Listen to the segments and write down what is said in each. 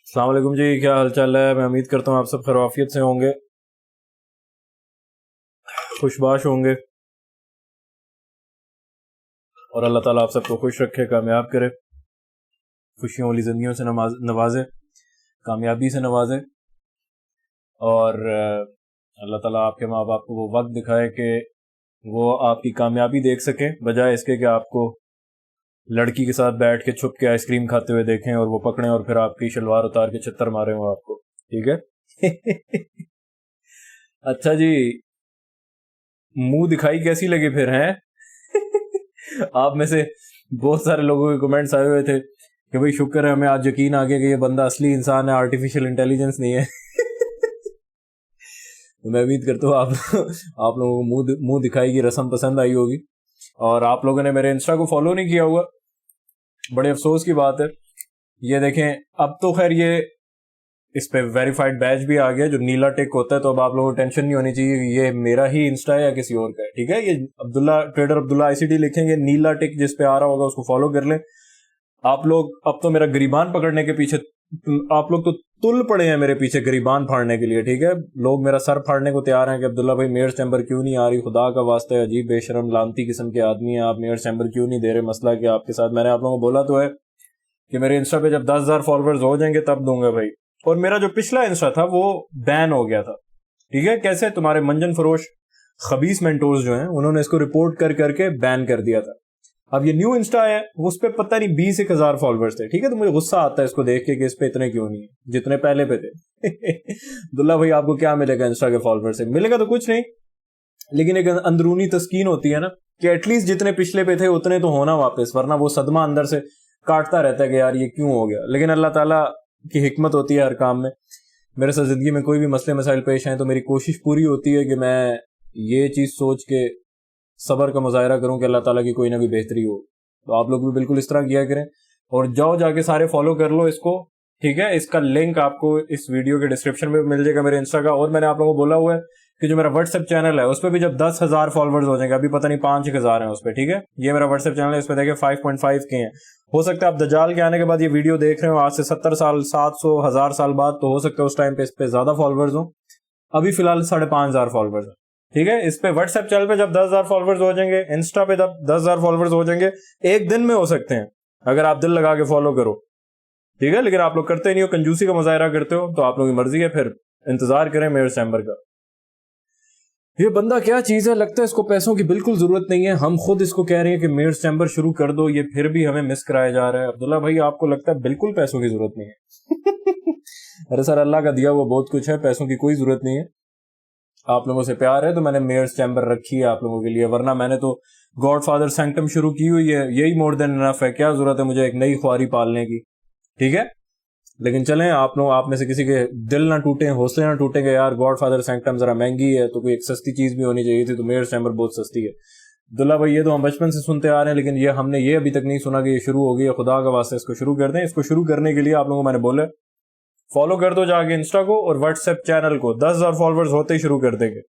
अस्सलाम वालेकुम जी, क्या हाल चाल है। मैं उम्मीद करता हूँ आप सब खैरियत से होंगे, खुशबाश होंगे और अल्लाह ताला आप सबको खुश रखे, कामयाब करे, खुशियों वाली जिंदगियों से नवाजे, कामयाबी से नवाजे। और अल्लाह ताला आपके माँ बाप को वो वक्त दिखाए कि वो आपकी कामयाबी देख सकें, बजाय इसके कि आपको लड़की के साथ बैठ के छुप के आइसक्रीम खाते हुए देखें और वो पकड़ें और फिर आपकी शलवार उतार के छित्तर मारे हो आपको। ठीक है। अच्छा जी, मुंह दिखाई कैसी लगी फिर हैं? आप में से बहुत सारे लोगों के कमेंट्स आए हुए थे कि भाई शुक्र है हमें आज यकीन आ गया कि ये बंदा असली इंसान है, आर्टिफिशियल इंटेलिजेंस नहीं है। तो मैं उम्मीद करता हूँ आप लोगों को मुंह दिखाई की रस्म पसंद आई होगी और आप लोगों ने मेरे इंस्टा को फॉलो नहीं किया होगा। बड़े अफसोस की बात है। ये देखें, अब तो खैर ये इस पे वेरीफाइड बैच भी आ गया जो नीला टिक होता है, तो अब आप लोगों को टेंशन नहीं होनी चाहिए कि ये मेरा ही इंस्टा है या किसी और का है। ठीक है, ये अब्दुल्ला ट्रेडर अब्दुल्ला आईसीटी लिखेंगे, नीला टिक जिस पे आ रहा होगा उसको फॉलो कर लें। आप लोग अब तो मेरा गरीबान पकड़ने के पीछे, आप लोग तो तुल पड़े हैं मेरे पीछे गरीबान फाड़ने के लिए। ठीक है, लोग मेरा सर फाड़ने को तैयार हैं कि अब्दुल्ला भाई मेयर चैम्बर क्यों नहीं आ रही, खुदा का वास्ते अजीब बेशरम लानती किस्म के आदमी है आप, मेयर चैम्बर क्यों नहीं दे रहे। मसला क्या आपके साथ? मैंने आप लोगों को बोला तो है कि मेरे इंस्टा पे जब 10,000 फॉलोअर्स हो जाएंगे तब दूंगा भाई। और मेरा जो पिछला इंस्टा था वो बैन हो गया था। ठीक है, कैसे? तुम्हारे मंजन फरोश खबीस मेंटोर्स जो हैं उन्होंने इसको रिपोर्ट कर करके बैन कर दिया था। अब ये न्यू इंस्टा है, उस पे पता नहीं 20,000 फॉलोअर्स थे। ठीक है, तो मुझे गुस्सा आता है इसको देख के कि इस पे इतने क्यों नहीं है जितने पहले पे थे। दुल्ला भाई आपको क्या मिलेगा इंस्टा के फॉलोअर से? मिलेगा तो कुछ नहीं, लेकिन एक अंदरूनी तस्कीन होती है ना कि एटलीस्ट जितने पिछले पे थे उतने तो होना वापस, वरना वो सदमा अंदर से काटता रहता है कि यार ये क्यों हो गया। लेकिन अल्लाह ताला की हिकमत होती है हर काम में। मेरे साथ जिंदगी में कोई भी मसले मसाइल पेश आए तो मेरी कोशिश पूरी होती है कि मैं ये चीज सोच के सबर का मुजाहरा करूं कि अल्लाह ताला की कोई ना कोई बेहतरी हो। तो आप लोग भी बिल्कुल इस तरह किया करें और जाओ जाके सारे फॉलो कर लो इसको। ठीक है, इसका लिंक आपको इस वीडियो के डिस्क्रिप्शन में मिल जाएगा मेरे इंस्टा का। और मैंने आप लोगों को बोला हुआ है कि जो मेरा व्हाट्सएप चैनल है उस पर भी जब 10,000 फॉलोअर्स हो जाएंगे, अभी पता नहीं 5,000 हैं उस पर। ठीक है, ये मेरा व्हाट्सएप चैनल है, इस पर देखिए 5.5 के हैं। हो सकता है आप दज्जाल के आने के बाद ये वीडियो देख रहे हो आज से 70 साल, 700, 1000 साल बाद, तो हो सकता है उस टाइम पे इस पे ज्यादा फॉलोअर्स हो। अभी फिलहाल 5,500 फॉलोअर्स है। ठीक है, इस पे व्हाट्सएप चैनल पे जब 10,000 फॉलोअर्स हो जाएंगे, इंस्टा पे जब 10,000 फॉलोअर्स हो जाएंगे, एक दिन में हो सकते हैं अगर आप दिल लगा के फॉलो करो। ठीक है, लेकिन आप लोग करते नहीं हो, कंजूसी का मुजाहरा करते हो, तो आप लोगों की मर्जी है। फिर इंतजार करें मेयर चैम्बर का। ये बंदा क्या चीज है, लगता है इसको पैसों की बिल्कुल जरूरत नहीं है। हम खुद इसको कह रहे हैं कि मेयर चैम्बर शुरू कर दो, ये फिर भी हमें मिस कराया जा रहा है। अब्दुल्ला भाई आपको लगता है बिल्कुल पैसों की जरूरत नहीं है। अरे सर, अल्लाह का दिया हुआ बहुत कुछ है, पैसों की कोई जरूरत नहीं है। आप लोगों से प्यार है तो मैंने मेयर्स चैम्बर रखी है आप लोगों के लिए, वरना मैंने तो गॉड फादर सैंक्टम शुरू की हुई है, यही मोर देन इनफ है। क्या जरूरत है मुझे एक नई ख्वारी पालने की? ठीक है, लेकिन चलें, आप लोग आप में से किसी के दिल ना टूटे, हौसले ना टूटेंगे यार गॉड फादर सैंक्टम जरा महंगी है तो कोई एक सस्ती चीज भी होनी चाहिए थी, तो मेयर्स चैम्बर बहुत सस्ती है। दुल्ला भाई ये तो हम बचपन से सुनते आ रहे हैं, लेकिन ये हमने ये अभी तक नहीं सुना कि ये शुरू हो गई है। खुदा का वास्ते इसको शुरू कर दें। इसको शुरू करने के लिए आप लोगों को मैंने बोला फॉलो कर दो जाके इंस्टा को और व्हाट्सएप चैनल को। 10,000 फॉलोअर्स होते ही शुरू कर देंगे।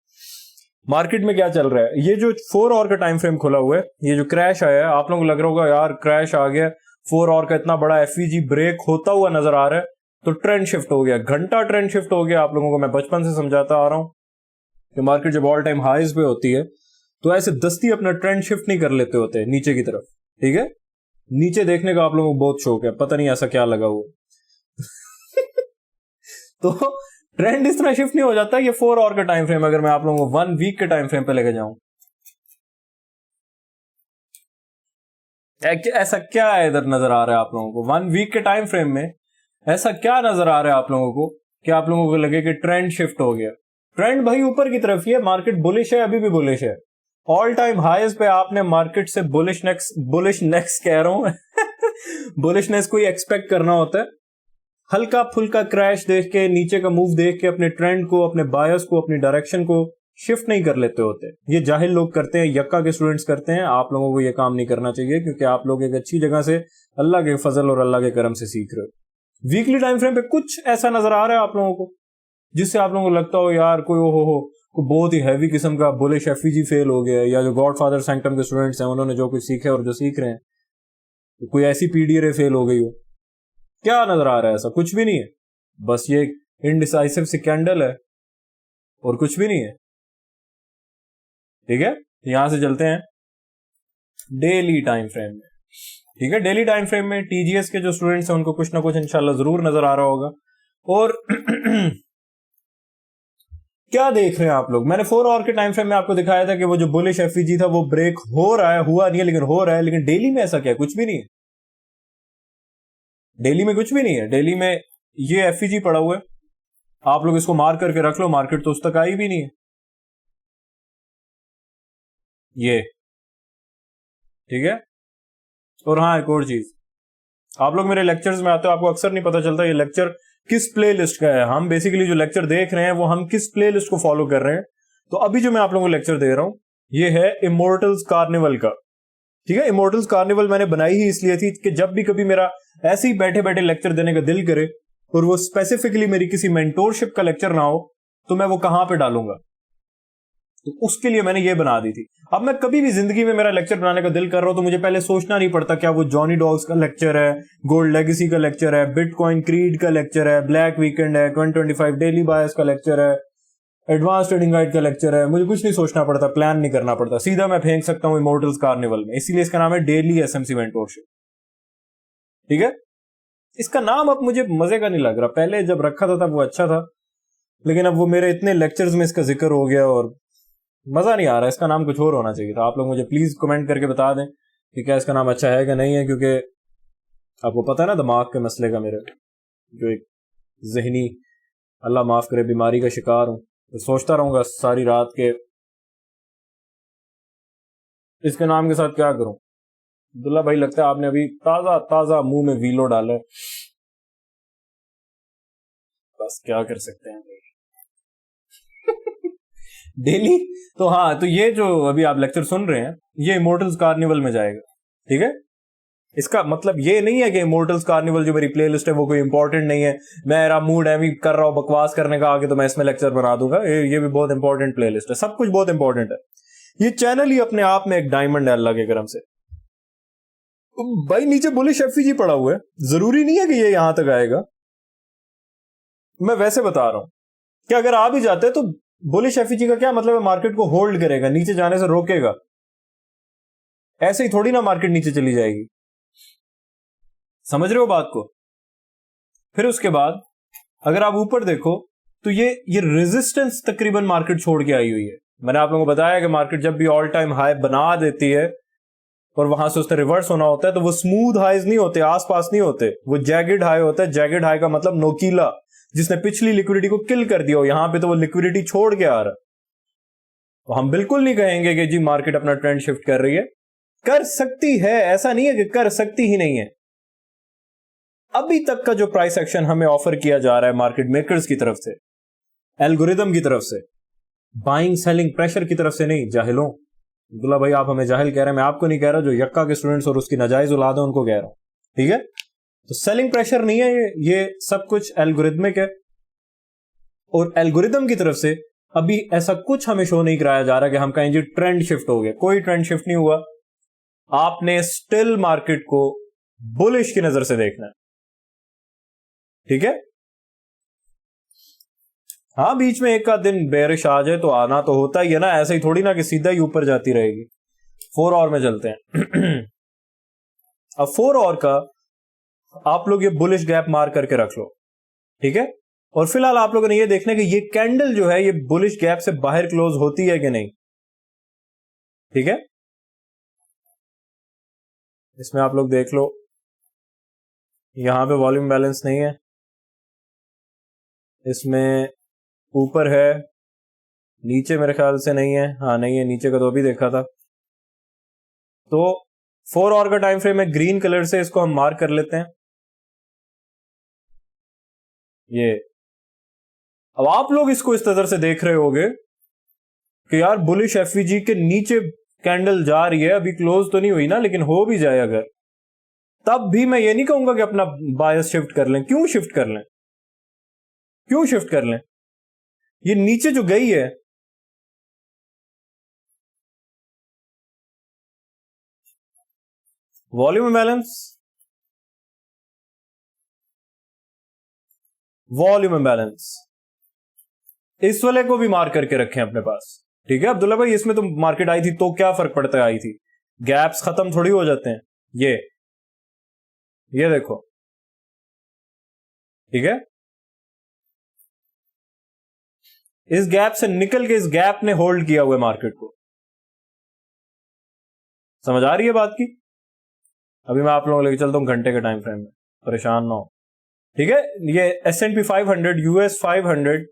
मार्केट में क्या चल रहा है, ये जो 4 आवर का टाइम फ्रेम खुला हुआ है, ये जो क्रैश आया है, आप लोगों को लग रहा होगा यार क्रैश आ गया, 4 आवर का इतना बड़ा एफईजी ब्रेक होता हुआ नजर आ रहा है, तो ट्रेंड शिफ्ट हो गया, घंटा ट्रेंड शिफ्ट हो गया। आप लोगों को मैं बचपन से समझाता आ रहा हूं कि मार्केट जब ऑल टाइम हाईज पे होती है तो ऐसे दस्ती अपना ट्रेंड शिफ्ट नहीं कर लेते होते नीचे की तरफ। ठीक है, नीचे देखने का आप लोगों को बहुत शौक है, पता नहीं ऐसा क्या लगा हुआ। तो ट्रेंड इस तरह शिफ्ट नहीं हो जाता। ये 4 आवर का टाइम फ्रेम अगर मैं आप लोगों को 1 वीक के टाइम फ्रेम पे लेके जाऊं, ऐसा क्या है इधर नजर आ रहा है आप लोगों को? 1 वीक के टाइम फ्रेम में ऐसा क्या नजर आ रहा है आप लोगों को कि आप लोगों को लगे कि ट्रेंड शिफ्ट हो गया? ट्रेंड भाई ऊपर की तरफ ही है, मार्केट बुलिश है, अभी भी बुलिश है। ऑल टाइम हाईज पे आपने मार्केट से बुलिश नेक्स्ट कह रहा हूं बुलिशनेस को ही एक्सपेक्ट करना होता है। हल्का फुल्का क्रैश देख के, नीचे का मूव देख के अपने ट्रेंड को, अपने बायस को, अपनी डायरेक्शन को शिफ्ट नहीं कर लेते होते। ये जाहिल लोग करते हैं, यक्का के स्टूडेंट्स करते हैं। आप लोगों को ये काम नहीं करना चाहिए क्योंकि आप लोग एक अच्छी जगह से अल्लाह के फजल और अल्लाह के करम से सीख रहे हो। वीकली टाइम फ्रेम पे कुछ ऐसा नजर आ रहा है आप लोगों को जिससे आप लोगों को लगता हो यार कोई हो बहुत ही हैवी किस्म का बुलिश एफईजी फेल हो गया है, या जो गॉड फादर सैंक्टम के स्टूडेंट्स हैं उन्होंने जो कुछ सीखे और जो सीख रहे हैं, तो कोई ऐसी पीडीआर फेल हो गई हो? क्या नजर आ रहा है? ऐसा कुछ भी नहीं है। बस ये इनडिसाइसिव सी कैंडल है और कुछ भी नहीं है। ठीक है, यहां से चलते हैं डेली टाइम फ्रेम में। ठीक है, डेली टाइम फ्रेम में टीजीएस के जो स्टूडेंट्स हैं उनको कुछ ना कुछ इंशाल्लाह जरूर नजर आ रहा होगा। और क्या देख रहे हैं आप लोग? मैंने 4 आवर के टाइम फ्रेम में आपको दिखाया था कि वो जो बुलिश एफईजी था वो ब्रेक हो रहा है, हुआ नहीं है लेकिन हो रहा है। लेकिन डेली में ऐसा क्या है? कुछ भी नहीं है। डेली में कुछ भी नहीं है। डेली में ये एफईजी पड़ा हुआ है, आप लोग इसको मार्क करके रख लो, मार्केट तो उस तक आई भी नहीं है ये। ठीक है, और हाँ एक और चीज, आप लोग मेरे लेक्चर्स में आते हो, आपको अक्सर नहीं पता चलता ये लेक्चर किस प्लेलिस्ट का है। हम बेसिकली जो लेक्चर देख रहे हैं वो हम किस प्लेलिस्ट को फॉलो कर रहे हैं। तो अभी जो मैं आप लोगों को लेक्चर दे रहा हूं ये है इमोर्टल्स कार्निवल का। ठीक है, इमोर्टल्स कार्निवल मैंने बनाई ही इसलिए थी कि जब भी कभी मेरा ऐसे ही बैठे बैठे लेक्चर देने का दिल करे और वो स्पेसिफिकली मेरी किसी मेंटोरशिप का लेक्चर ना हो तो मैं वो कहां पे डालूंगा, तो उसके लिए मैंने ये बना दी थी। अब मैं कभी भी जिंदगी में मेरा लेक्चर बनाने का दिल कर रहा हूं तो मुझे पहले सोचना नहीं पड़ता क्या वो जॉनी डॉग्स का लेक्चर है, गोल्ड लेगेसी का लेक्चर है, बिटकॉइन क्रीड का लेक्चर है, ब्लैक वीकेंड है, 2025 डेली बायस का लेक्चर है, एडवांस ट्रेडिंग गाइड का लेक्चर है। मुझे कुछ नहीं सोचना पड़ता, प्लान नहीं करना पड़ता, सीधा मैं फेंक सकता हूं इमोर्टल्स कार्निवल में। इसीलिए इसका नाम है डेली एसएमसी मेंटोरशिप। ठीक है, इसका नाम अब मुझे मजे का नहीं लग रहा, पहले जब रखा था तब वो अच्छा था, लेकिन अब वो मेरे इतने लेक्चर्स में इसका जिक्र हो गया और मजा नहीं आ रहा। इसका नाम कुछ और होना चाहिए था। आप लोग मुझे प्लीज कमेंट करके बता दें कि क्या इसका नाम अच्छा है कि नहीं है, क्योंकि आपको पता है ना दिमाग के मसले का, मेरे जो एक जहनी, अल्लाह माफ करे, बीमारी का शिकार हूं। तो सोचता रहूंगा सारी रात के इसके नाम के साथ क्या करूं। अब्दुल्ला भाई लगता है आपने अभी ताजा ताजा मुंह में वीलो डाला है, बस क्या कर सकते हैं भाई। डेली तो हाँ, तो ये जो अभी आप लेक्चर सुन रहे हैं ये इमोर्टल्स कार्निवल में जाएगा। ठीक है, इसका मतलब ये नहीं है कि इमोर्टल्स कार्निवल जो मेरी प्लेलिस्ट है वो कोई इंपॉर्टेंट नहीं है, मेरा मूड है कर रहा हूं बकवास करने का आगे तो मैं इसमें लेक्चर बना दूंगा। ये भी बहुत इंपॉर्टेंट प्लेलिस्ट है, सब कुछ बहुत इंपॉर्टेंट है। ये चैनल ही अपने आप में एक डायमंड है अल्लाह के करम से। भाई नीचे बुलिश एफईजी पड़ा हुआ है, जरूरी नहीं है कि ये यहां तक आएगा। मैं वैसे बता रहा हूं कि अगर आ भी जाते तो बुलिश एफईजी का क्या मतलब है? मार्केट को होल्ड करेगा, नीचे जाने से रोकेगा। ऐसे ही थोड़ी ना मार्केट नीचे चली जाएगी, समझ रहे हो बात को? फिर उसके बाद अगर आप ऊपर देखो तो ये रेजिस्टेंस तकरीबन मार्केट छोड़ के आई हुई है। मैंने आप लोगों को बताया कि मार्केट जब भी ऑल टाइम हाई बना देती है और वहां से उसने रिवर्स होना होता है तो वो स्मूथ हाईज नहीं होते, आसपास नहीं होते, वो जैगेड हाई होता है। जैगेड हाई का मतलब नोकीला, जिसने पिछली लिक्विडिटी को किल कर दिया हो। यहां पे तो वो लिक्विडिटी छोड़ के आ रहा है। तो हम बिल्कुल नहीं कहेंगे कि जी मार्केट अपना ट्रेंड शिफ्ट कर रही है, कर सकती है, ऐसा नहीं है कि कर सकती ही नहीं है। अभी तक का जो प्राइस एक्शन हमें ऑफर किया जा रहा है मार्केट मेकर्स की तरफ से, एल्गोरिदम की तरफ से, बाइंग सेलिंग प्रेशर की तरफ से नहीं, जाहिलों। अब्दुल्ला भाई आप हमें जाहिल कह रहे हैं, मैं आपको नहीं कह रहा, जो यक्का के स्टूडेंट्स और उसकी नाजायज औलाद है उनको कह रहा हूं। ठीक है, तो सेलिंग प्रेशर नहीं है, ये सब कुछ एल्गोरिदमिक है। और एल्गोरिदम की तरफ से अभी ऐसा कुछ हमें शो नहीं कराया जा रहा कि हम कहें जी ट्रेंड शिफ्ट हो गया। कोई ट्रेंड शिफ्ट नहीं हुआ। आपने स्टिल मार्केट को बुलिश की नजर से देखना है। ठीक है, हाँ बीच में एक आध दिन बेरिश आ जाए तो आना तो होता ही है ना, ऐसे ही थोड़ी ना कि सीधा ही ऊपर जाती रहेगी। 4 आवर में चलते हैं। अब 4 आवर का आप लोग ये बुलिश गैप मार करके रख लो। ठीक है, और फिलहाल आप लोगों ने ये देखना है कि ये कैंडल जो है ये बुलिश गैप से बाहर क्लोज होती है कि नहीं। ठीक है, इसमें आप लोग देख लो, यहां पे वॉल्यूम बैलेंस नहीं है, इसमें ऊपर है, नीचे मेरे ख्याल से नहीं है। हाँ नहीं है, नीचे का तो अभी देखा था। तो 4 आवर का टाइम फ्रेम है, ग्रीन कलर से इसको हम मार्क कर लेते हैं। ये अब आप लोग इसको इस तरह से देख रहे होगे कि यार बुलिश एफवीजी के नीचे कैंडल जा रही है, अभी क्लोज तो नहीं हुई ना, लेकिन हो भी जाए अगर, तब भी मैं ये नहीं कहूंगा कि अपना बायस शिफ्ट कर लें। क्यों शिफ्ट कर लें? क्यों शिफ्ट कर लें? ये नीचे जो गई है, वॉल्यूम बैलेंस वॉल्यूम इम्बैलेंस, इस वाले को भी मार्क करके रखें अपने पास। ठीक है अब्दुल्ला भाई, इसमें तो मार्केट आई थी तो क्या फर्क पड़ता है, आई थी, गैप्स खत्म थोड़ी हो जाते हैं। ये देखो, ठीक है, इस गैप से निकल के इस गैप ने होल्ड किया हुआ मार्केट को। समझ आ रही है बात की? अभी मैं आप लोगों को लेके चलता हूं घंटे के टाइम फ्रेम में, परेशान ना हो। ठीक है, ये S&P 500, US 500,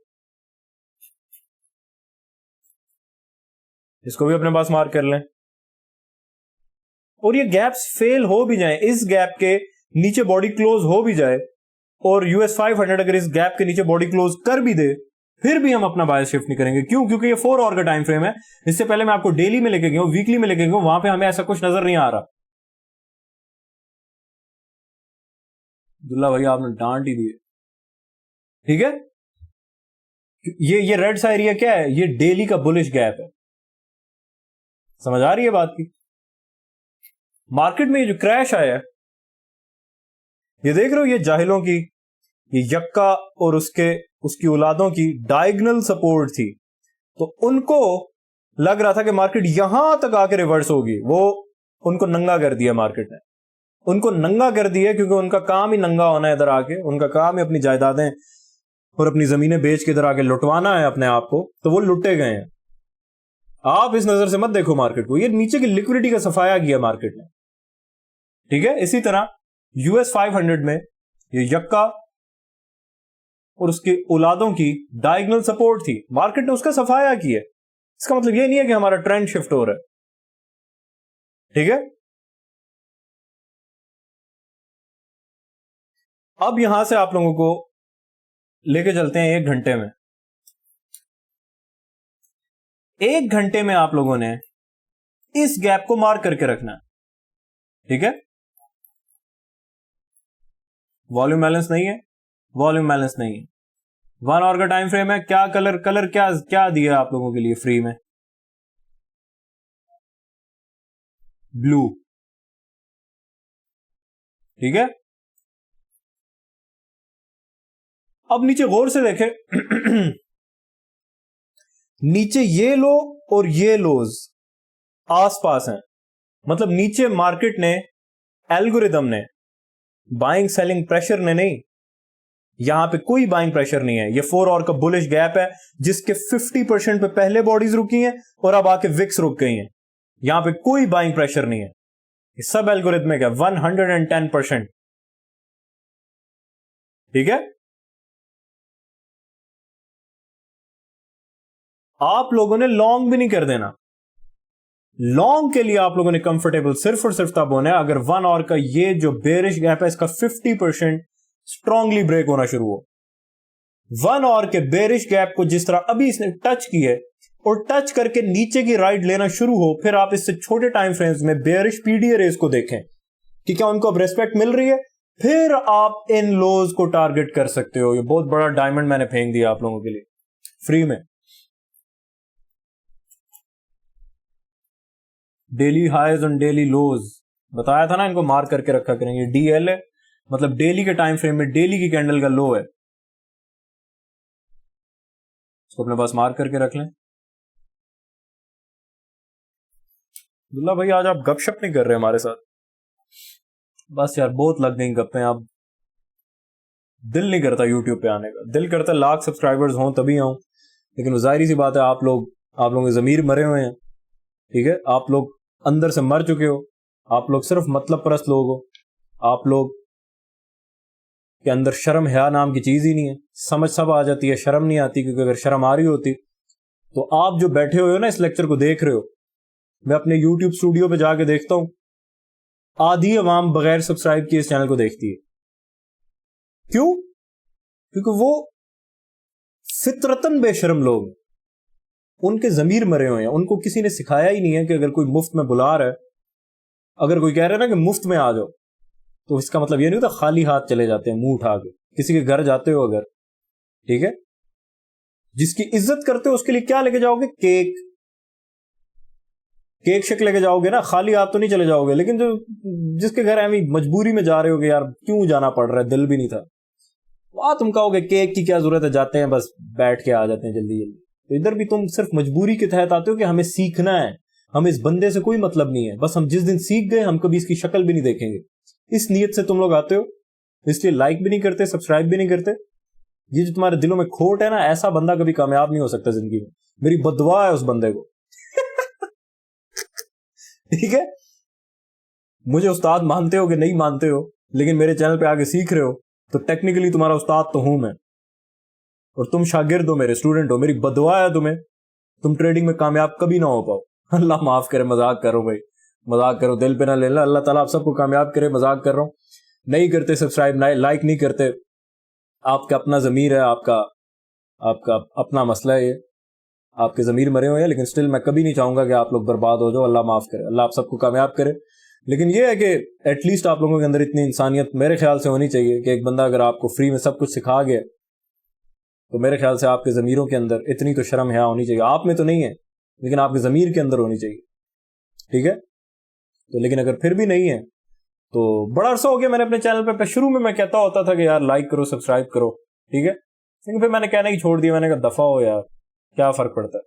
इसको भी अपने पास मार्क कर लें। और ये गैप्स फेल हो भी जाए, इस गैप के नीचे बॉडी क्लोज हो भी जाए, और US 500 अगर इस गैप के नीचे बॉडी क्लोज कर भी दे, फिर भी हम अपना बायस शिफ्ट नहीं करेंगे। क्यों? क्योंकि ये 4 आवर का टाइम फ्रेम है। इससे पहले मैं आपको डेली में लेके गया हूं, वीकली में लेके गया हूं, वहां पे हमें ऐसा कुछ नजर नहीं आ रहा। दुल्ला भैया आपने डांट ही दी। ठीक है, ये रेड सा एरिया क्या है? ये डेली का बुलिश गैप है। समझ आ रही है बात की? मार्केट में ये जो क्रैश आया है, ये देख रहे हो, ये जाहिलों की, ये यक्का और उसकी औलादों की डायगोनल सपोर्ट थी। तो उनको लग रहा था कि मार्केट यहां तक आके रिवर्स होगी, वो उनको नंगा कर दिया मार्केट ने, उनको नंगा कर दिया, क्योंकि उनका काम ही नंगा होना है इधर आके, उनका काम है अपनी जायदादें और अपनी जमीनें बेच के इधर आके लुटवाना है अपने आप को, तो वो लुटे गए हैं। आप इस नजर से मत देखो मार्केट को, ये नीचे की लिक्विडिटी का सफाया किया मार्केट ने। ठीक है, इसी तरह US 500 में ये यक्का और उसके औलादों की डायगोनल सपोर्ट थी, मार्केट ने उसका सफाया किया। इसका मतलब ये नहीं है कि हमारा ट्रेंड शिफ्ट हो रहा है। ठीक है, अब यहां से आप लोगों को लेके चलते हैं 1 घंटे में। 1 घंटे में आप लोगों ने इस गैप को मार्क करके रखना है। ठीक है, वॉल्यूम बैलेंस नहीं है, वॉल्यूम बैलेंस नहीं है, 1 आवर का टाइम फ्रेम है। क्या कलर क्या दिया आप लोगों के लिए फ्री में? ब्लू। ठीक है, अब नीचे गौर से देखें नीचे ये लो और ये लोज आसपास हैं, मतलब नीचे मार्केट ने, एल्गोरिदम ने, बाइंग सेलिंग प्रेशर ने नहीं, यहां पे कोई बाइंग प्रेशर नहीं है। ये 4 आवर का बुलिश गैप है, जिसके 50% पे पहले बॉडीज रुकी हैं और अब आके विक्स रुक गई हैं। यहां पे कोई बाइंग प्रेशर नहीं है, ये सब एल्गोरिथमिक है, 110%। ठीक है, आप लोगों ने लॉन्ग भी नहीं कर देना। लॉन्ग के लिए आप लोगों ने कंफर्टेबल सिर्फ और सिर्फ तब होना है अगर 1 आवर का ये जो बेरिश गैप है, इसका 50% स्ट्रांगली ब्रेक होना शुरू हो। 1 आवर के बेरिश गैप को जिस तरह अभी इसने टच की है और टच करके नीचे की राइड लेना शुरू हो, फिर आप इससे छोटे टाइम फ्रेम्स में बेरिश पीडीए रेस को देखें कि क्या उनको अब रेस्पेक्ट मिल रही है, फिर आप इन लोज को टारगेट कर सकते हो। ये बहुत बड़ा डायमंड मैंने फेंक दिया आप लोगों के लिए फ्री में। डेली हाईज और डेली लोज बताया था ना, इनको मार्क करके रखा करेंगे। DL है, मतलब डेली के टाइम फ्रेम में डेली की कैंडल का लो है, इसको अपने पास मार्क करके रख लें। दुल्ला भाई आज आप गपशप नहीं कर रहे हमारे साथ? बस यार बहुत लग गई गप्पे, आप दिल नहीं करता यूट्यूब पे आने का, दिल करता लाख सब्सक्राइबर्स हों तभी आऊं, लेकिन जाहिर सी बात है आप लोग जमीर मरे हुए हैं। ठीक है, आप लोग अंदर से मर चुके हो, आप लोग सिर्फ मतलब परस्त लोग हो, आप लोग के अंदर शर्म हया नाम की चीज ही नहीं है। समझ सब आ जाती है, शर्म नहीं आती, क्योंकि अगर शर्म आ रही होती तो आप जो बैठे हुए हो ना, इस लेक्चर को देख रहे हो, मैं अपने यूट्यूब स्टूडियो पे जाके देखता हूं, आधी अवाम बगैर सब्सक्राइब किए इस चैनल को देखती है। क्यों? क्योंकि वो फितरतन बेशर्म लोग, उनके जमीर मरे हुए हैं, उनको किसी ने सिखाया ही नहीं है कि अगर कोई मुफ्त में बुला रहा है, अगर कोई कह रहा है ना कि मुफ्त में आ जाओ, तो इसका मतलब ये नहीं होता खाली हाथ चले जाते हैं मुंह उठा के। किसी के घर जाते हो अगर, ठीक है, जिसकी इज्जत करते हो उसके लिए क्या लेके जाओगे? केक शेक लेके जाओगे ना, खाली हाथ तो नहीं चले जाओगे। लेकिन जो जिसके घर ऐसी मजबूरी में जा रहे होगे, यार क्यों जाना पड़ रहा है, दिल भी नहीं था, वहां तुम कहोगे केक की क्या जरूरत है, जाते हैं बस बैठ के आ जाते हैं जल्दी जल्दी। तो इधर भी तुम सिर्फ मजबूरी के तहत आते हो कि हमें सीखना है, हमें इस बंदे से कोई मतलब नहीं है, बस हम जिस दिन सीख गए हम कभी इसकी शक्ल भी नहीं देखेंगे, इस नीयत से तुम लोग आते हो। इसलिए लाइक भी नहीं करते, सब्सक्राइब भी नहीं करते। ये जो तुम्हारे दिलों में खोट है ना, ऐसा बंदा कभी कामयाब नहीं हो सकता जिंदगी में। मेरी बददुआ है उस बंदे को। ठीक है, मुझे उस्ताद मानते हो कि नहीं मानते हो, लेकिन मेरे चैनल पे आके सीख रहे हो, तो टेक्निकली तुम्हारा उस्ताद तो हूं मैं, और तुम शागिर्द हो, मेरे स्टूडेंट हो। मेरी बददुआ है तुम्हें, तुम ट्रेडिंग में कामयाब कभी ना हो पाओ। अल्लाह माफ करे, मजाक करो भाई, मजाक करो, दिल पे ना लेना। अल्लाह ताला आप सबको कामयाब करे, मजाक कर रहा हूं। नहीं करते सब्सक्राइब, लाइक नहीं करते, आपका अपना जमीर है, आपका आपका अपना मसला है ये, आपके जमीर मरे हुए हैं। लेकिन स्टिल मैं कभी नहीं चाहूंगा कि आप लोग बर्बाद हो जाओ। अल्लाह माफ करे, अल्लाह आप सबको कामयाब करे। लेकिन ये है कि एटलीस्ट आप लोगों के अंदर इतनी इंसानियत मेरे ख्याल से होनी चाहिए कि एक बंदा अगर आपको फ्री में सब कुछ सिखा गया, तो मेरे ख्याल से आपके जमीरों के अंदर इतनी तो शर्म हया होनी चाहिए। आप में तो नहीं है, लेकिन आपके जमीर के अंदर होनी चाहिए। ठीक है, तो लेकिन अगर फिर भी नहीं है, तो बड़ा अरसा हो गया मैंने अपने चैनल पे शुरू में मैं कहता होता था कि यार लाइक करो, सब्सक्राइब करो, ठीक है, लेकिन फिर मैंने कहना ही छोड़ दिया। मैंने कहा दफा हो यार, क्या फर्क पड़ता है।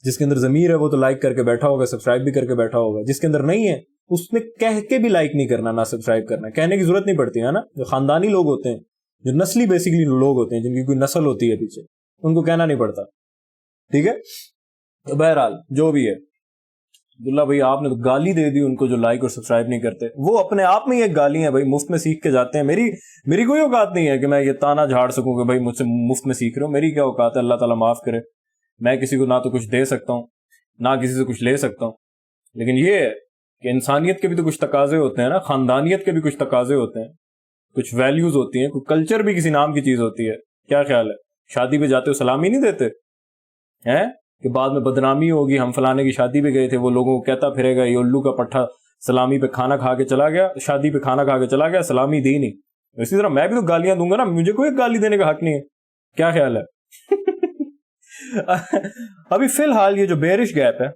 जिसके अंदर जमीर है वो तो लाइक करके बैठा होगा, सब्सक्राइब भी करके बैठा होगा। जिसके अंदर नहीं है उसने कह के भी लाइक नहीं करना, ना सब्सक्राइब करना, कहने की जरूरत नहीं पड़ती है ना। जो खानदानी लोग होते हैं, जो नस्ली बेसिकली लोग होते हैं, जिनकी कोई नस्ल होती है पीछे, उनको कहना नहीं पड़ता। ठीक है, तो बहरहाल जो भी है, अब्दुल्ला भाई आपने तो गाली दे दी उनको जो लाइक और सब्सक्राइब नहीं करते। वो अपने आप में ही एक गाली है भाई, मुफ्त में सीख के जाते हैं। मेरी कोई औकात नहीं है कि मैं ये ताना झाड़ सकूं कि भाई मुझसे मुफ्त में सीख रहे हो। मेरी क्या औकात है, अल्लाह ताला माफ करे। मैं किसी को ना तो कुछ दे सकता हूँ, ना किसी से कुछ ले सकता हूँ। लेकिन ये है कि इंसानियत के भी तो कुछ तकाजे होते हैं ना, खानदानियत के भी कुछ तकाजे होते हैं, कुछ वैल्यूज होती हैं, कुछ कल्चर भी किसी नाम की चीज होती है। क्या ख्याल है, शादी पे जाते हो सलामी नहीं देते हैं कि बाद में बदनामी होगी, हम फलाने की शादी पे गए थे, वो लोगों को कहता फिरेगा ये उल्लू का पट्टा सलामी पे खाना खा के चला गया, शादी पे खाना खा के चला गया, सलामी दी नहीं। इसी तरह मैं भी तो गालियां दूंगा ना, मुझे कोई गाली देने का हक नहीं है। क्या ख्याल है। अभी फिलहाल ये जो बेरिश गैप है,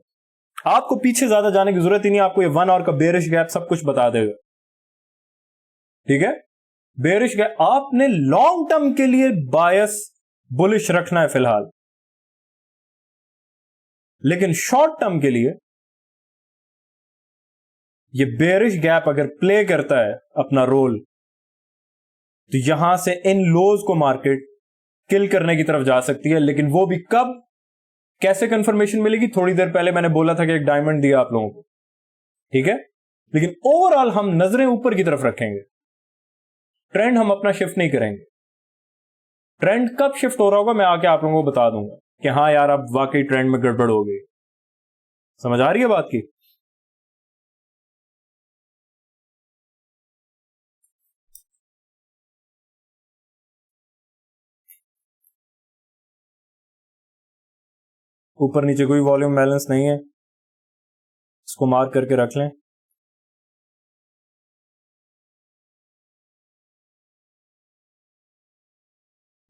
आपको पीछे ज्यादा जाने की जरूरत ही नहीं, आपको ये 1 आवर का बेरिश गैप सब कुछ बता देगा। ठीक है, बेरिश गैप आपने लॉन्ग टर्म के लिए बायस बुलिश रखना है फिलहाल, लेकिन शॉर्ट टर्म के लिए ये बेरिश गैप अगर प्ले करता है अपना रोल, तो यहां से इन लोज को मार्केट किल करने की तरफ जा सकती है। लेकिन वो भी कब, कैसे कंफर्मेशन मिलेगी? थोड़ी देर पहले मैंने बोला था कि एक डायमंड दिया आप लोगों को, ठीक है, लेकिन ओवरऑल हम नजरें ऊपर की तरफ रखेंगे, ट्रेंड हम अपना शिफ्ट नहीं करेंगे। ट्रेंड कब शिफ्ट हो रहा होगा मैं आके आप लोगों को बता दूंगा कि हाँ यार अब वाकई ट्रेंड में गड़बड़ हो गई। समझ आ रही है बात की? ऊपर नीचे कोई वॉल्यूम बैलेंस नहीं है, इसको मार्क करके रख लें।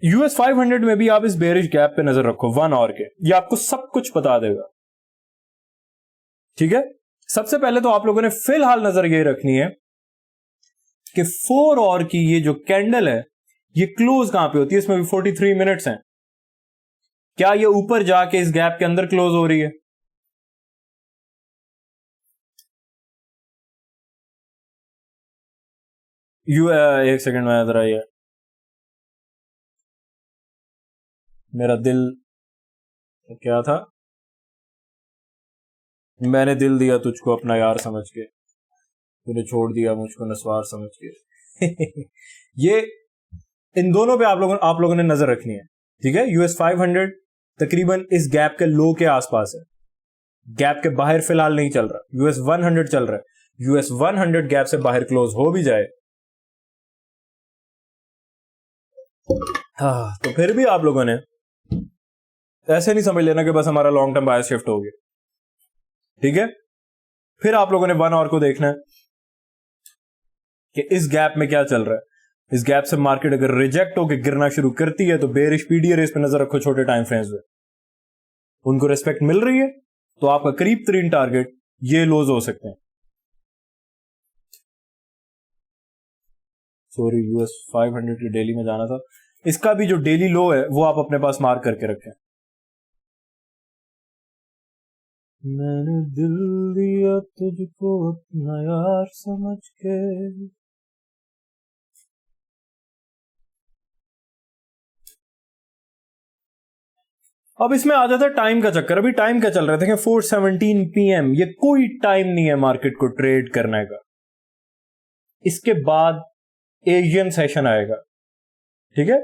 US 500 में भी आप इस बेरिश गैप पे नजर रखो 1 आवर के, ये आपको सब कुछ बता देगा। ठीक है, सबसे पहले तो आप लोगों ने फिलहाल नजर ये रखनी है कि 4 आवर की ये जो कैंडल है ये क्लोज कहां पे होती है। इसमें भी 43 मिनट्स हैं, क्या ये ऊपर जाके इस गैप के अंदर क्लोज हो रही है? एक सेकंड में इधर आइए, मेरा दिल क्या था, मैंने दिल दिया तुझको अपना यार समझ के, तूने छोड़ दिया मुझको नस्वार समझ के। ये इन दोनों पे आप लोगों ने नजर रखनी है। ठीक है, US 500 तकरीबन इस गैप के लो के आसपास है, गैप के बाहर फिलहाल नहीं चल रहा। US 100 चल रहा है, US 100 गैप से बाहर क्लोज हो भी जाए, हाँ, तो फिर भी आप लोगों ने ऐसे नहीं समझ लेना कि बस हमारा लॉन्ग टर्म बायस शिफ्ट हो गया। ठीक है, फिर आप लोगों ने 1 आवर को देखना है कि इस गैप में क्या चल रहा है। इस गैप से मार्केट अगर रिजेक्ट होकर गिरना शुरू करती है तो बेरिश पीडी रेस पे नजर रखो, छोटे टाइम फ्रेम्स में उनको रिस्पेक्ट मिल रही है तो आपका करीब तरीन टारगेट ये लोज हो सकते हैं। सॉरी, US 500 की डेली में जाना था। इसका भी जो डेली लो है वो आप अपने पास मार्क करके रखें। मैंने दिल दिया तुझको अपना यार समझ के। अब इसमें आ जाता है टाइम का चक्कर। अभी टाइम क्या चल रहा है, देखें 4:17 PM, ये कोई टाइम नहीं है मार्केट को ट्रेड करने का। इसके बाद एशियन सेशन आएगा, ठीक है,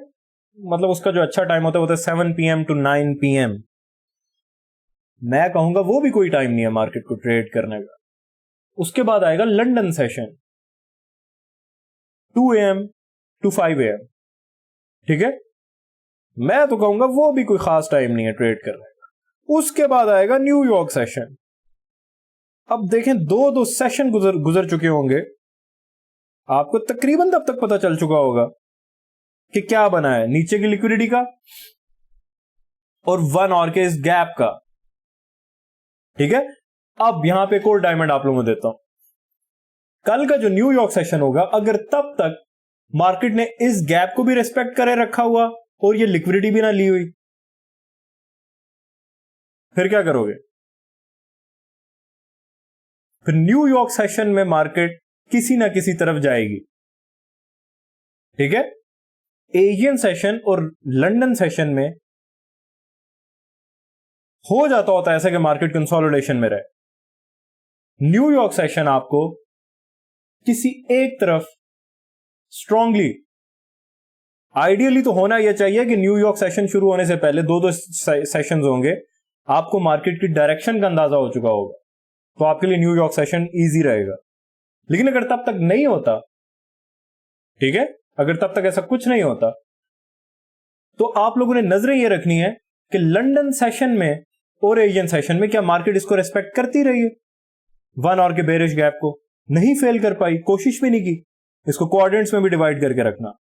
मतलब उसका जो अच्छा टाइम होता है वो होता है 7 PM to 9 PM। मैं कहूंगा वो भी कोई टाइम नहीं है मार्केट को ट्रेड करने का। उसके बाद आएगा London session 2 AM to 5 AM, ठीक है, मैं तो कहूंगा वो भी कोई खास टाइम नहीं है ट्रेड करने का। उसके बाद आएगा न्यूयॉर्क सेशन। अब देखें दो सेशन गुजर चुके होंगे, आपको तकरीबन तब तक पता चल चुका होगा कि क्या बना है नीचे की लिक्विडिटी का और 1 आवर के इस गैप का, ठीक है। अब यहां पे एक और डायमंड आप लोगों को देता हूं। कल का जो न्यूयॉर्क सेशन होगा, अगर तब तक मार्केट ने इस गैप को भी रिस्पेक्ट करे रखा हुआ और ये लिक्विडिटी भी ना ली हुई, फिर क्या करोगे? फिर न्यूयॉर्क सेशन में मार्केट किसी ना किसी तरफ जाएगी, ठीक है। एशियन सेशन और लंदन सेशन में हो जाता होता है ऐसा कि मार्केट कंसोलिडेशन में रहे। न्यूयॉर्क सेशन आपको किसी एक तरफ स्ट्रांगली, आइडियली तो होना यह चाहिए कि न्यूयॉर्क सेशन शुरू होने से पहले दो सेशंस होंगे, आपको मार्केट की डायरेक्शन का अंदाजा हो चुका होगा, तो आपके लिए न्यूयॉर्क सेशन इजी रहेगा। लेकिन अगर तब तक नहीं होता, ठीक है, अगर तब तक ऐसा कुछ नहीं होता, तो आप लोगों ने नजरें यह रखनी है कि लंदन सेशन में और एशियन सेशन में क्या मार्केट इसको रेस्पेक्ट करती रही है। 1 आवर के बेरिश गैप को नहीं फेल कर पाई, कोशिश भी नहीं की। इसको क्वाड्रेंट्स में भी डिवाइड करके रखना।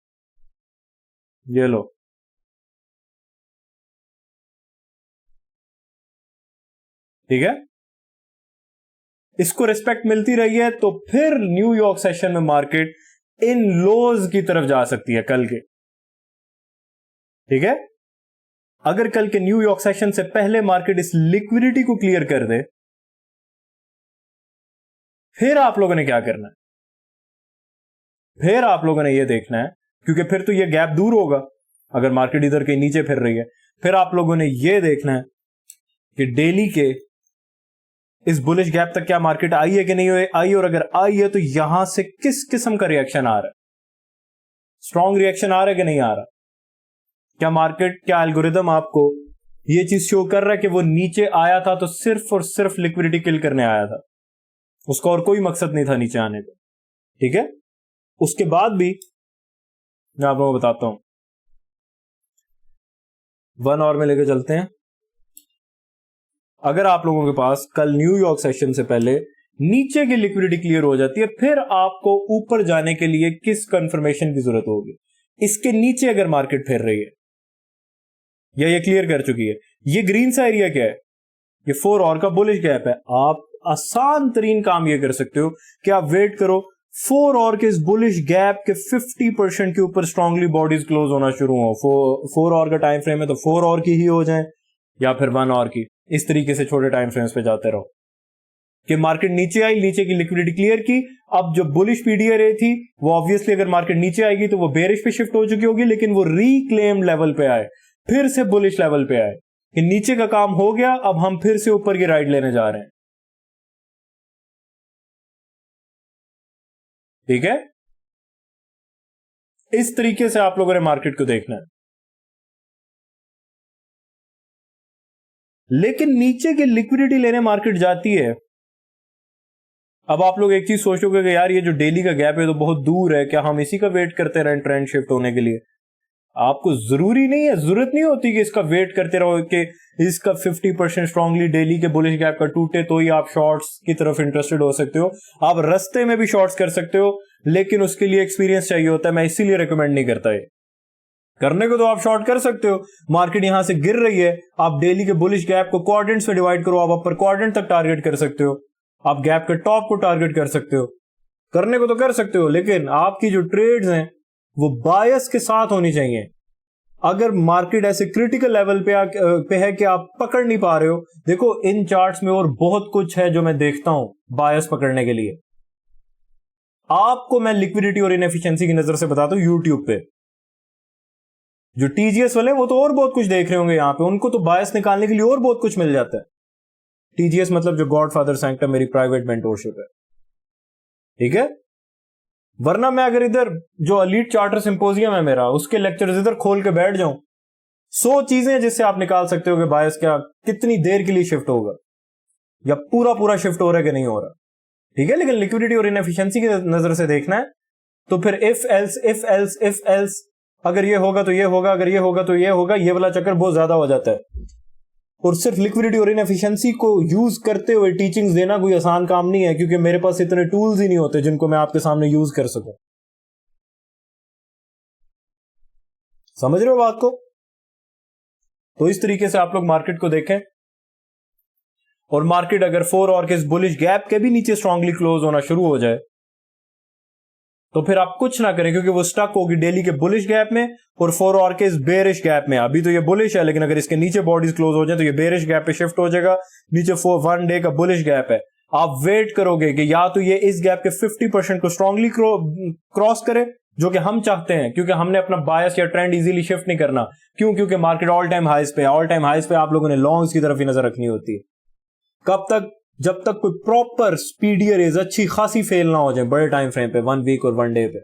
ये लो, ठीक है, इसको रिस्पेक्ट मिलती रही है तो फिर न्यूयॉर्क सेशन में मार्केट इन लोज की तरफ जा सकती है कल के, ठीक है। अगर कल के न्यूयॉर्क सेशन से पहले मार्केट इस लिक्विडिटी को क्लियर कर दे, फिर आप लोगों ने क्या करना है? फिर आप लोगों ने यह देखना है, क्योंकि फिर तो यह गैप दूर होगा अगर मार्केट इधर के नीचे फिर रही है। फिर आप लोगों ने यह देखना है कि डेली के इस बुलिश गैप तक क्या मार्केट आई है कि नहीं आई, और अगर आई है तो यहां से किस किस्म का रिएक्शन आ रहा है। स्ट्रॉन्ग रिएक्शन आ रहा है कि नहीं आ रहा? क्या मार्केट, क्या एल्गोरिदम आपको यह चीज शो कर रहा है कि वो नीचे आया था तो सिर्फ और सिर्फ लिक्विडिटी किल करने आया था, उसका और कोई मकसद नहीं था नीचे आने का, ठीक है। उसके बाद भी मैं आप लोगों को बताता हूं, 1 आवर में लेकर चलते हैं। अगर आप लोगों के पास कल न्यूयॉर्क सेशन से पहले नीचे की लिक्विडिटी क्लियर हो जाती है, फिर आपको ऊपर जाने के लिए किस कंफर्मेशन की जरूरत होगी? इसके नीचे अगर मार्केट फिर रही है या ये क्लियर कर चुकी है, ये ग्रीन सा एरिया क्या है? ये 4 आवर का बुलिश गैप है। आप आसान तरीन काम ये कर सकते हो कि आप वेट करो 4 आवर के इस बुलिश गैप के 50% के ऊपर स्ट्रांगली बॉडीज क्लोज होना शुरू हो। 4 आवर का टाइम फ्रेम है तो 4 आवर की ही हो जाए या फिर 1 आवर की। इस तरीके से छोटे टाइम फ्रेम्स पे जाते रहो कि मार्केट नीचे आई, नीचे की लिक्विडिटी क्लियर की। अब जो बुलिश पीडीआर थी वो ऑब्वियसली अगर मार्केट नीचे आएगी तो वो बेरिश पे शिफ्ट हो चुकी होगी, लेकिन वो रिक्लेम लेवल पे आए, फिर से बुलिश लेवल पे आए कि नीचे का काम हो गया, अब हम फिर से ऊपर की राइड लेने जा रहे हैं, ठीक है। इस तरीके से आप लोगों ने मार्केट को देखना है। लेकिन नीचे की लिक्विडिटी लेने मार्केट जाती है। अब आप लोग एक चीज सोचोगे कि यार ये जो डेली का गैप है तो बहुत दूर है, क्या हम इसी का वेट करते रहें ट्रेंड शिफ्ट होने के लिए? आपको जरूरी नहीं है, जरूरत नहीं होती कि इसका वेट करते रहो कि इसका 50% स्ट्रांगली डेली के बुलिश गैप का टूटे तो ही आप शॉर्ट्स की तरफ इंटरेस्टेड हो सकते हो। आप रास्ते में भी शॉर्ट्स कर सकते हो, लेकिन उसके लिए एक्सपीरियंस चाहिए होता है। मैं इसीलिए रिकमेंड नहीं करता है। करने को तो आप शॉर्ट कर सकते हो, मार्केट यहां से गिर रही है, आप डेली के बुलिश गैप को क्वाड्रेंट्स में डिवाइड करो, आप अपर क्वाड्रेंट तक टारगेट कर सकते हो, आप गैप के टॉप को टारगेट कर सकते हो। करने को तो कर सकते हो, लेकिन आपकी जो ट्रेड्स हैं वो बायस के साथ होनी चाहिए। अगर मार्केट ऐसे क्रिटिकल लेवल पे है कि आप पकड़ नहीं पा रहे हो, देखो इन चार्ट्स में और बहुत कुछ है जो मैं देखता हूं बायस पकड़ने के लिए। आपको मैं लिक्विडिटी और इनएफिशिएंसी की नजर से बताता हूं। यूट्यूब पे जो टीजीएस वाले वो तो और बहुत कुछ देख रहे होंगे, यहां पे उनको तो बायस निकालने के लिए और बहुत कुछ मिल जाता है। टीजीएस मतलब जो गॉडफादर सैंक्टम मेरी प्राइवेट मेंटोरशिप है, ठीक है। वरना मैं अगर इधर जो एलीट चार्टर सिंपोजियम है मेरा, उसके लेक्चर्स इधर खोल के बैठ जाऊं, 100 चीजें जिससे आप निकाल सकते हो कि बायस क्या कितनी देर के लिए शिफ्ट होगा या पूरा पूरा शिफ्ट हो रहा है कि नहीं हो रहा, ठीक है। लेकिन लिक्विडिटी और इनएफिशिएंसी की नजर से देखना है तो फिर इफ एल्स अगर ये होगा तो ये होगा, अगर ये होगा तो ये होगा, ये वाला चक्कर बहुत ज्यादा हो जाता है। और सिर्फ लिक्विडिटी और इनएफिशिएंसी को यूज करते हुए टीचिंग्स देना कोई आसान काम नहीं है, क्योंकि मेरे पास इतने टूल्स ही नहीं होते जिनको मैं आपके सामने यूज कर सकूं। समझ रहे हो बात को? तो इस तरीके से आप लोग मार्केट को देखें। और मार्केट अगर 4 और के इस बुलिश गैप के भी नीचे स्ट्रांगली क्लोज होना शुरू हो जाए तो फिर आप कुछ ना करें, क्योंकि वो स्टक होगी डेली के बुलिश गैप में और 4 और के इस बेरिश गैप में। अभी तो ये बुलिश है, लेकिन अगर इसके नीचे बॉडीज क्लोज हो जाए तो ये बेरिश गैप पे शिफ्ट हो जाएगा। नीचे 1 डे का बुलिश गैप है, आप वेट करोगे कि या तो ये इस गैप के 50% को स्ट्रांगली क्रॉस करे, जो कि हम चाहते हैं, क्योंकि हमने अपना बायस या ट्रेंड इजीली शिफ्ट नहीं करना। क्यों? क्योंकि मार्केट ऑल टाइम हाइस पे, ऑल टाइम हाइस पे आप लोगों ने लॉन्ग्स की तरफ ही नजर रखनी होती है। कब तक? जब तक कोई प्रॉपर स्पीडी रेज अच्छी खासी फेल ना हो जाए बड़े टाइम फ्रेम पे, 1 वीक और 1 डे पे,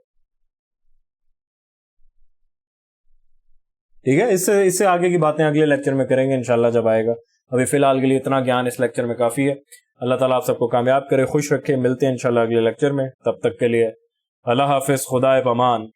ठीक है। इससे आगे की बातें अगले लेक्चर में करेंगे इंशाल्लाह जब आएगा। अभी फिलहाल के लिए इतना ज्ञान इस लेक्चर में काफी है। अल्लाह ताला आप सबको कामयाब करे, खुश रखे। मिलते हैं इंशाल्लाह अगले लेक्चर में। तब तक के लिए अल्लाह हाफिज, खुदा पमान।